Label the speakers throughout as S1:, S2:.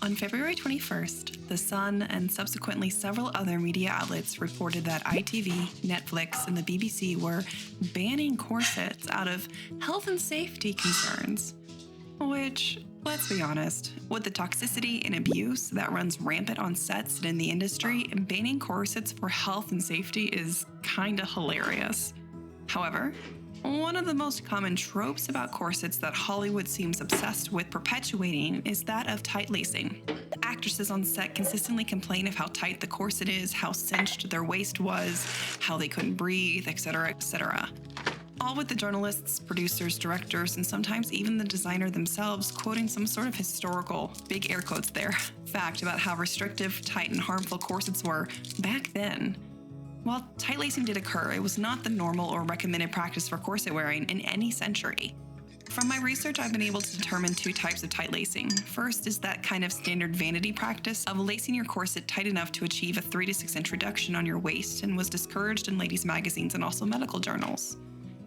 S1: On February 21st, The Sun and subsequently several other media outlets reported that ITV, Netflix, and the BBC were banning corsets out of health and safety concerns. Which, let's be honest, with the toxicity and abuse that runs rampant on sets and in the industry, banning corsets for health and safety is kinda hilarious. However, one of the most common tropes about corsets that Hollywood seems obsessed with perpetuating is that of tight lacing. Actresses on set consistently complain of how tight the corset is, how cinched their waist was, how they couldn't breathe, etc., etc. All with the journalists, producers, directors, and sometimes even the designer themselves quoting some sort of historical, big air quotes there, fact about how restrictive, tight, and harmful corsets were back then. While tight lacing did occur, it was not the normal or recommended practice for corset wearing in any century. From my research, I've been able to determine two types of tight lacing. First is that kind of standard vanity practice of lacing your corset tight enough to achieve a 3 to 6 inch reduction on your waist and was discouraged in ladies' magazines and also medical journals.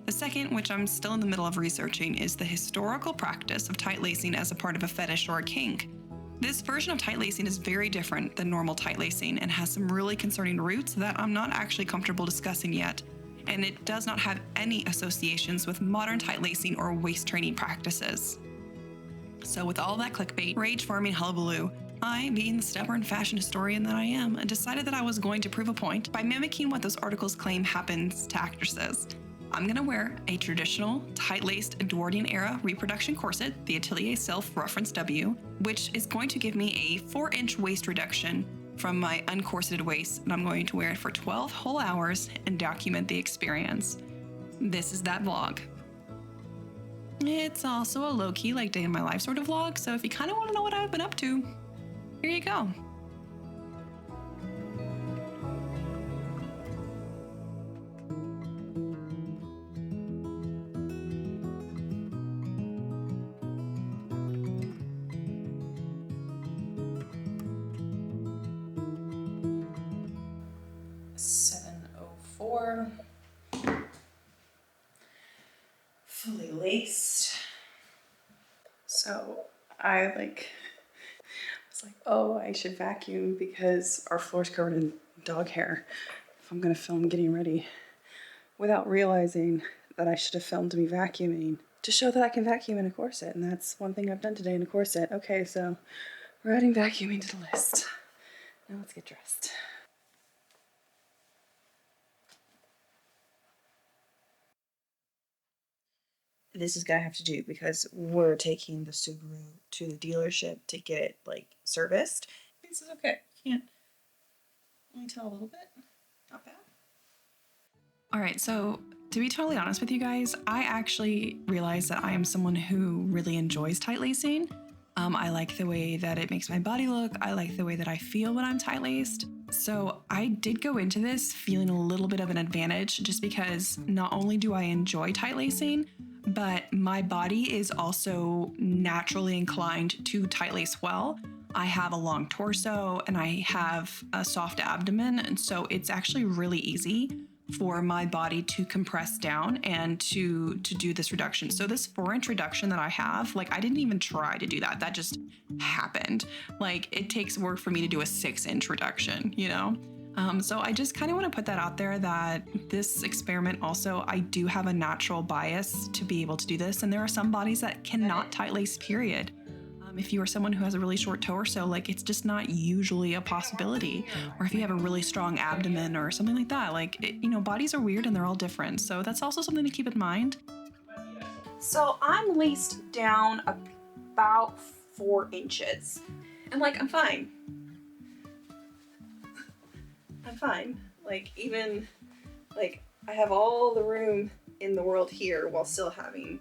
S1: The second, which I'm still in the middle of researching, is the historical practice of tight lacing as a part of a fetish or a kink. This version of tight lacing is very different than normal tight lacing and has some really concerning roots that I'm not actually comfortable discussing yet, and it does not have any associations with modern tight lacing or waist training practices. So with all that clickbait, rage-farming hullabaloo, I, being the stubborn fashion historian that I am, decided that I was going to prove a point by mimicking what those articles claim happens to actresses. I'm gonna wear a traditional, tight-laced Edwardian era reproduction corset, the Atelier Self Reference W, which is going to give me a 4-inch waist reduction from my uncorseted waist, and I'm going to wear it for 12 whole hours and document the experience. This is that vlog. It's also a low-key, like, day in my life sort of vlog, so if you kind of want to know what I've been up to, here you go. Fully laced. So I was like, oh, I should vacuum because our floor's covered in dog hair if I'm gonna film getting ready, without realizing that I should have filmed me vacuuming to show that I can vacuum in a corset, and that's one thing I've done today in a corset. Okay, so we're adding vacuuming to the list. Now let's get dressed. This is gonna have to do because we're taking the Subaru to the dealership to get it like serviced. This is okay. Can't only tell a little bit. Not bad. All right, so to be totally honest with you guys, I actually realized that I am someone who really enjoys tight lacing. I like the way that it makes my body look. I like the way that I feel when I'm tight laced. So I did go into this feeling a little bit of an advantage just because not only do I enjoy tight lacing, but my body is also naturally inclined to tight lace well. I have a long torso and I have a soft abdomen, and so it's actually really easy for my body to compress down and to do this reduction. So this 4-inch reduction that I have, like, I didn't even try to do that. That just happened. Like, it takes work for me to do a 6-inch reduction, you know? So I just kind of want to put that out there that this experiment also, I do have a natural bias to be able to do this. And there are some bodies that cannot tight lace, period. If you are someone who has a really short torso, like, it's just not usually a possibility. Or if you have a really strong abdomen or something like that, like, you know, bodies are weird and they're all different. So that's also something to keep in mind. So I'm laced down about 4 inches and like, I'm fine. I'm fine. Like, even like I have all the room in the world here while still having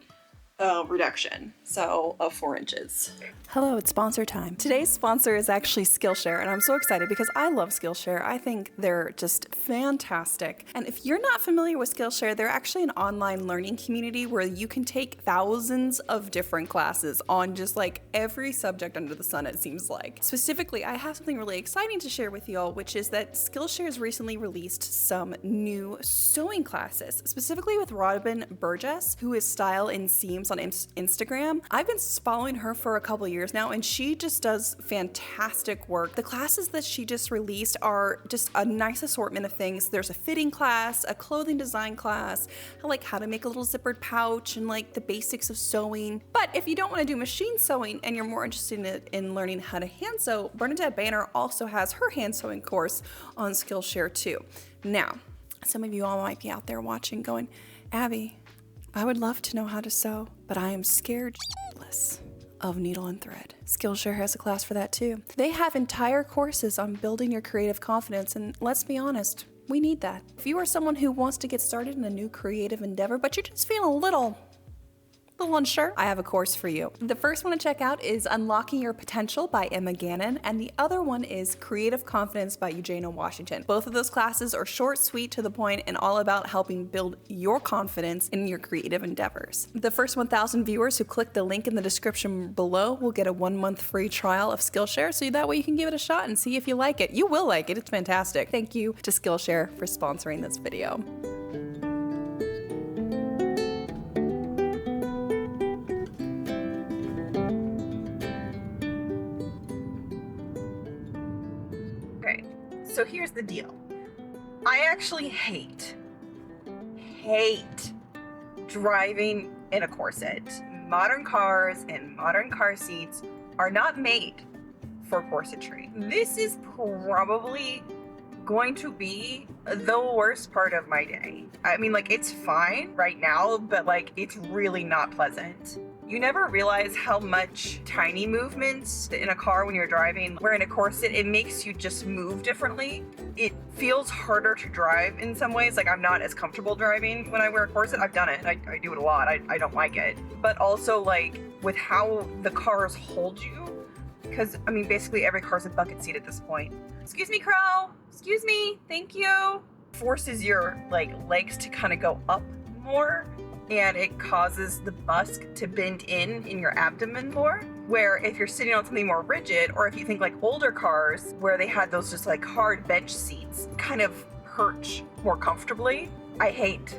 S1: reduction, so of 4 inches. Hello, it's sponsor time. Today's sponsor is actually Skillshare, and I'm so excited because I love Skillshare. I think they're just fantastic. And if you're not familiar with Skillshare, they're actually an online learning community where you can take thousands of different classes on just like every subject under the sun, it seems like. Specifically, I have something really exciting to share with y'all, which is that Skillshare has recently released some new sewing classes, specifically with Robin Burgess, who is Style and Seam Dreams on Instagram. I've been following her for a couple years now, and she just does fantastic work. The classes that she just released are just a nice assortment of things. There's a fitting class, a clothing design class, like how to make a little zippered pouch, and like the basics of sewing. But if you don't want to do machine sewing and you're more interested in learning how to hand sew, Bernadette Banner also has her hand sewing course on Skillshare too. Now, some of you all might be out there watching going, Abby, I would love to know how to sew, but I am scared shitless of needle and thread. Skillshare has a class for that too. They have entire courses on building your creative confidence, and let's be honest, we need that. If you are someone who wants to get started in a new creative endeavor, but you're just feeling a little unsure, I have a course for you. The first one to check out is Unlocking Your Potential by Emma Gannon, and the other one is Creative Confidence by Eugenia Washington. Both of those classes are short, sweet, to the point, and all about helping build your confidence in your creative endeavors. The first 1,000 viewers who click the link in the description below will get a 1-month free trial of Skillshare, so that way you can give it a shot and see if you like it. You will like it. It's fantastic. Thank you to Skillshare for sponsoring this video. So here's the deal. I actually hate driving in a corset. Modern cars and modern car seats are not made for corsetry. This is probably going to be the worst part of my day. I mean, like, it's fine right now, but like, it's really not pleasant. You never realize how much tiny movements in a car when you're driving, where in a corset, it makes you just move differently. It feels harder to drive in some ways. Like, I'm not as comfortable driving when I wear a corset. I've done it. I do it a lot. I don't like it. But also, like, with how the cars hold you, because, I mean, basically every car's a bucket seat at this point. Excuse me, Crow. Excuse me. Thank you. Forces your, like, legs to kind of go up more, and it causes the busk to bend in your abdomen more, where if you're sitting on something more rigid, or if you think like older cars where they had those just like hard bench seats, kind of perch more comfortably. I hate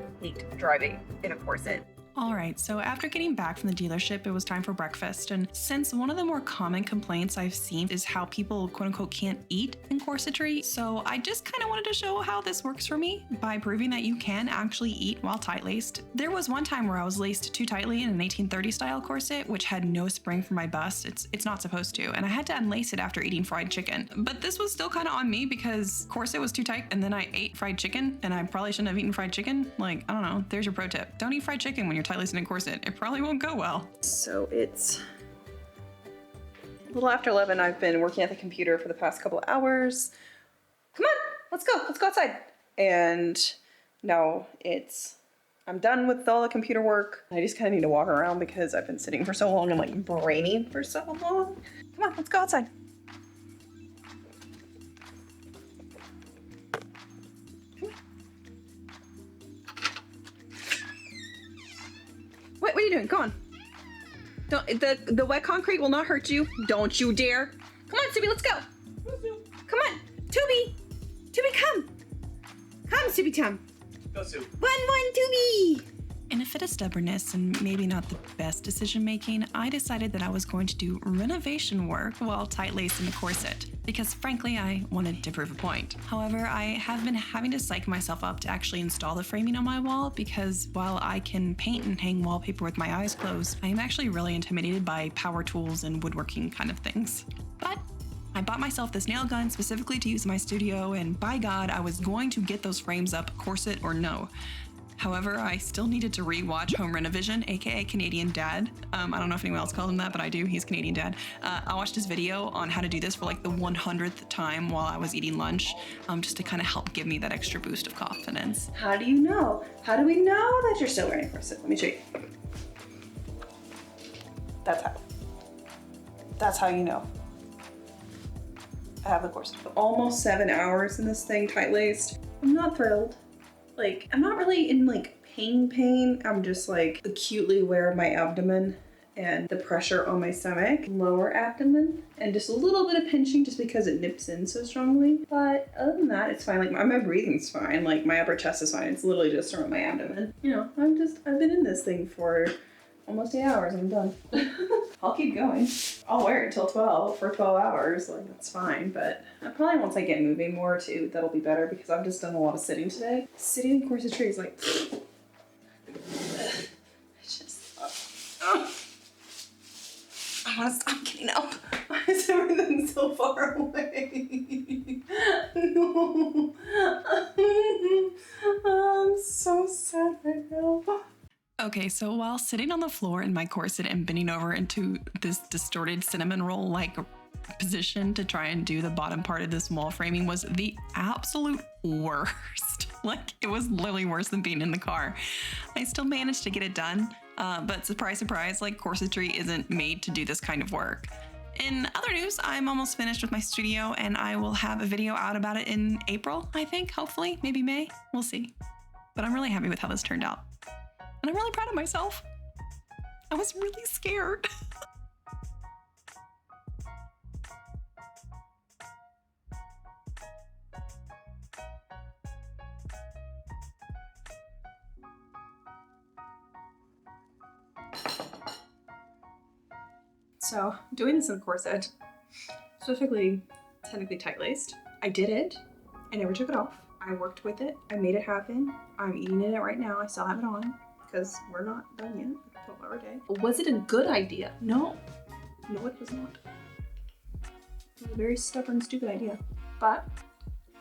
S1: driving in a corset.
S2: All right, so after getting back from the dealership, it was time for breakfast. And since one of the more common complaints I've seen is how people quote unquote can't eat in corsetry, so I just kind of wanted to show how this works for me by proving that you can actually eat while tight-laced. There was one time where I was laced too tightly in an 1830 style corset, which had no spring for my bust. It's not supposed to, and I had to unlace it after eating fried chicken. But this was still kind of on me because corset was too tight, and then I ate fried chicken, and I probably shouldn't have eaten fried chicken. Like, I don't know, there's your pro tip. Don't eat fried chicken when you're tight-laced in a corset. It probably won't go well.
S1: So it's a little after 11. I've been working at the computer for the past couple of hours. Come on, let's go outside. And now I'm done with all the computer work. I just kind of need to walk around because I've been sitting for so long and like braining for so long. Come on, let's go outside. What are you doing? Come on. Don't, the wet concrete will not hurt you. Don't you dare. Come on, Subi, let's go. Come on, Tubi. Tubi, come. Come, Subi, Tom.
S3: Go, Sue.
S1: One, Tubi.
S2: In a fit of stubbornness and maybe not the best decision making, I decided that I was going to do renovation work while tight-laced in the corset, because frankly, I wanted to prove a point. However, I have been having to psych myself up to actually install the framing on my wall, because while I can paint and hang wallpaper with my eyes closed, I am actually really intimidated by power tools and woodworking kind of things. But I bought myself this nail gun specifically to use in my studio, and by God, I was going to get those frames up, corset or no. However, I still needed to re-watch Home Renovision, aka Canadian Dad. I don't know if anyone else calls him that, but I do. He's Canadian Dad. I watched his video on how to do this for like the 100th time while I was eating lunch, just to kind of help give me that extra boost of confidence.
S1: How do you know? How do we know that you're still wearing a corset? Let me show you. That's how you know. I have the corset. Almost 7 hours in this thing, tight-laced. I'm not thrilled. Like, I'm not really in like pain. I'm just like acutely aware of my abdomen and the pressure on my stomach, lower abdomen, and just a little bit of pinching just because it nips in so strongly. But other than that, it's fine. Like my breathing's fine. Like my upper chest is fine. It's literally just around my abdomen. You know, I've been in this thing for almost 8 hours and I'm done. I'll keep going. I'll wear it till 12 for 12 hours. Like, that's fine. But probably once I get moving more too, that'll be better because I've just done a lot of sitting today. Sitting in corsetry is like, it's just, I want to stop getting up. Why is everything so far away? No. I'm so sad right now. Okay, so while sitting on the floor in my corset and bending over into this distorted cinnamon roll-like position to try and do the bottom part of this wall framing was the absolute worst. Like, it was literally worse than being in the car. I still managed to get it done, but surprise, surprise, like, corsetry isn't made to do this kind of work. In other news, I'm almost finished with my studio and I will have a video out about it in April, I think, hopefully, maybe May, we'll see. But I'm really happy with how this turned out. And I'm really proud of myself. I was really scared. So, doing this in a corset, specifically, technically tight-laced, I did it. I never took it off. I worked with it. I made it happen. I'm eating in it right now. I still have it on because we're not done yet. 12-hour day. Was it a good idea? No. No, it was not. It was a very stubborn, stupid idea. But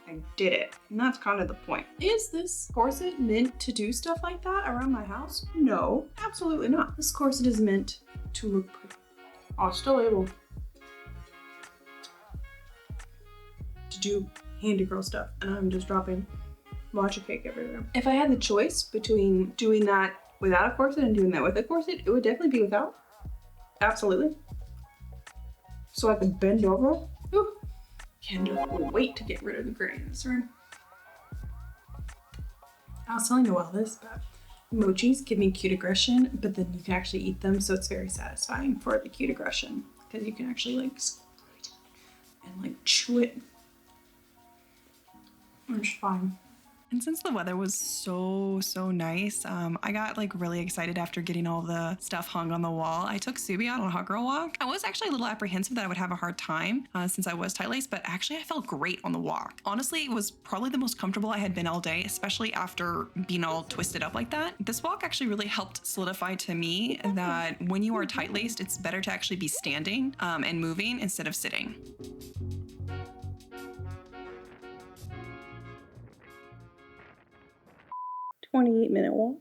S1: I did it. And that's kind of the point. Is this corset meant to do stuff like that around my house? No, absolutely not. This corset is meant to look pretty. I'm still able to do handy girl stuff, and I'm just dropping matcha cake everywhere. If I had the choice between doing that without a corset and doing that with a corset, it would definitely be without. Absolutely. So I could bend over. Ooh. Can't wait to get rid of the gray in this room. I was telling Noelle this, but emojis give me cute aggression, but then you can actually eat them, so it's very satisfying for the cute aggression because you can actually like and like chew it. It's fine. And since the weather was so nice, I got like really excited after getting all the stuff hung on the wall. I took Subi out on a hot girl walk. I was actually a little apprehensive that I would have a hard time since I was tight-laced, but actually I felt great on the walk. Honestly, it was probably the most comfortable I had been all day, especially after being all twisted up like that. This walk actually really helped solidify to me that when you are tight-laced, it's better to actually be standing and moving instead of sitting. 28-minute walk.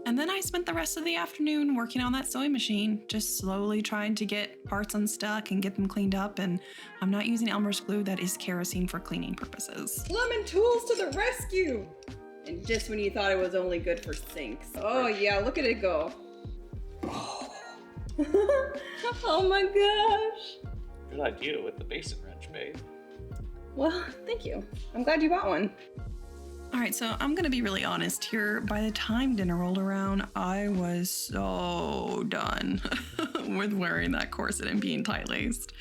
S1: And then I spent the rest of the afternoon working on that sewing machine, just slowly trying to get parts unstuck and get them cleaned up. And I'm not using Elmer's glue, that is kerosene for cleaning purposes. Lemon tools to the rescue! And just when you thought it was only good for sinks. Oh yeah, look at it go. Oh my gosh.
S3: Good idea with the basin wrench, babe.
S1: Well, thank you. I'm glad you bought one. All right, so I'm gonna be really honest here. By the time dinner rolled around, I was so done with wearing that corset and being tight-laced.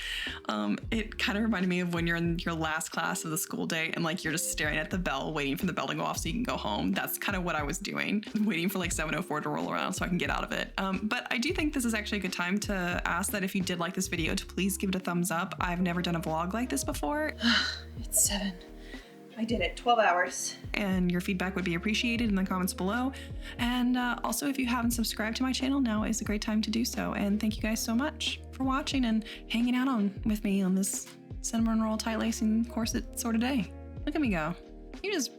S1: It kind of reminded me of when you're in your last class of the school day and like you're just staring at the bell, waiting for the bell to go off so you can go home. That's kind of what I was doing, waiting for like 7:04 to roll around so I can get out of it. But I do think this is actually a good time to ask that if you did like this video, to please give it a thumbs up. I've never done a vlog like this before. It's 7. I did it, 12 hours. And your feedback would be appreciated in the comments below. And also, if you haven't subscribed to my channel, now is a great time to do so. And thank you guys so much for watching and hanging out with me on this cinnamon roll tight lacing corset sort of day. Look at me go. You just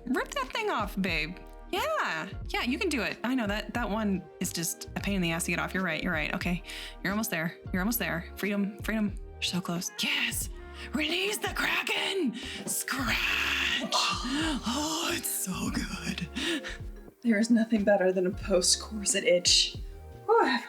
S1: ripped that thing off, babe. Yeah, you can do it. I know that one is just a pain in the ass to get off. You're right. Okay, you're almost there. Freedom. You're so close. Yes. Release the Kraken! Scratch! Oh, it's so good. There is nothing better than a post-corset itch. Oh, I